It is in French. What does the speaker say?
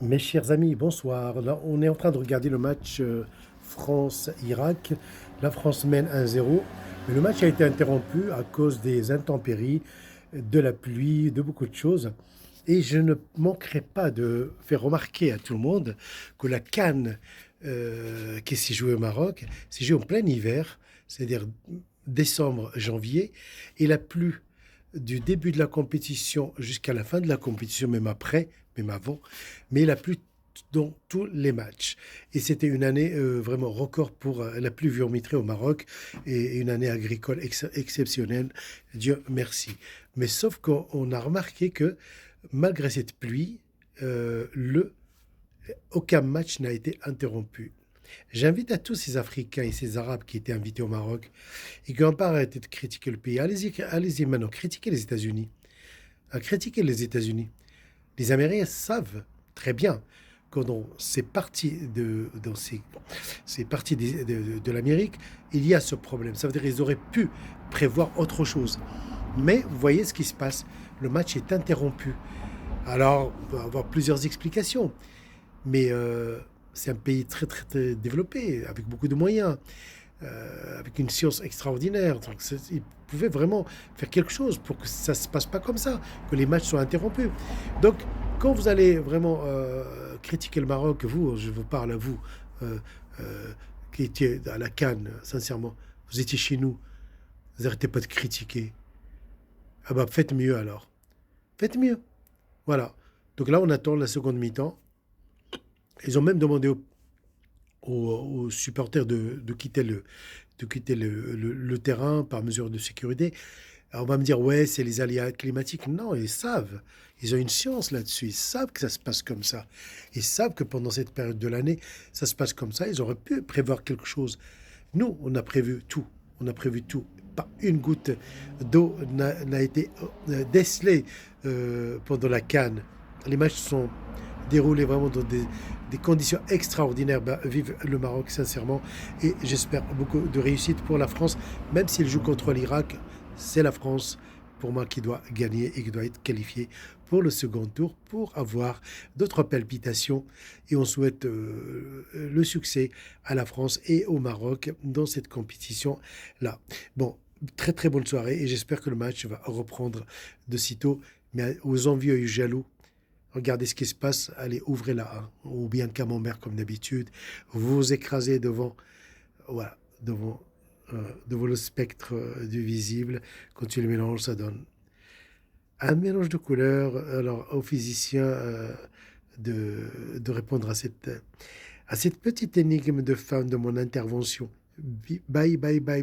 Mes chers amis, bonsoir. Là, on est en train de regarder le match France-Irak. La France mène 1-0, mais le match a été interrompu à cause des intempéries, de la pluie, de beaucoup de choses. Et je ne manquerai pas de faire remarquer à tout le monde que la CAN qui s'est jouée au Maroc s'est jouée en plein hiver, c'est-à-dire décembre, janvier, et la pluie du début de la compétition jusqu'à la fin de la compétition, même après, même avant, mais il a plu dans tous les matchs. Et c'était une année vraiment record pour la pluviométrie au Maroc et une année agricole exceptionnelle, Dieu merci. Mais sauf qu'on a remarqué que malgré cette pluie, aucun match n'a été interrompu. J'invite à tous ces Africains et ces Arabes qui étaient invités au Maroc et qui n'ont pas arrêté de critiquer le pays. Allez-y maintenant, critiquez les États-Unis. Critiquez les États-Unis. Les Américains savent très bien que dans ces parties de l'Amérique, il y a ce problème. Ça veut dire qu'ils auraient pu prévoir autre chose. Mais vous voyez ce qui se passe. Le match est interrompu. Alors, on va avoir plusieurs explications. Mais c'est un pays très, très, très développé, avec beaucoup de moyens, avec une science extraordinaire. Donc, ils pouvaient vraiment faire quelque chose pour que ça ne se passe pas comme ça, que les matchs soient interrompus. Donc, quand vous allez vraiment critiquer le Maroc, vous, je vous parle à vous, euh, qui étiez à la CAN, sincèrement, vous étiez chez nous, vous n'arrêtez pas de critiquer. Ah bah, faites mieux alors. Faites mieux. Voilà. Donc là, on attend la seconde mi-temps. Ils ont même demandé aux supporters de quitter le terrain par mesure de sécurité. Alors on va me dire, ouais, c'est les aléas climatiques. Non, ils savent. Ils ont une science là-dessus. Ils savent que ça se passe comme ça. Ils savent que pendant cette période de l'année, ça se passe comme ça. Ils auraient pu prévoir quelque chose. Nous, on a prévu tout. On a prévu tout. Pas une goutte d'eau n'a été décelée pendant la canne. Les matchs sont déroulés vraiment dans des conditions extraordinaires. Ben, vive le Maroc, sincèrement. Et j'espère beaucoup de réussite pour la France, même s'il joue contre l'Irak. C'est la France, pour moi, qui doit gagner et qui doit être qualifiée pour le second tour pour avoir d'autres palpitations. Et on souhaite le succès à la France et au Maroc dans cette compétition-là. Bon, très très bonne soirée et j'espère que le match va reprendre de sitôt. Mais aux envieux et aux jaloux, regardez ce qui se passe, allez, ouvrez-la, hein, ou bien camembert comme d'habitude. Vous vous écrasez devant, voilà, devant le spectre du visible. Quand tu le mélanges, ça donne un mélange de couleurs. Alors, au physicien de répondre à cette petite énigme de fin de mon intervention. Bye, bye, bye.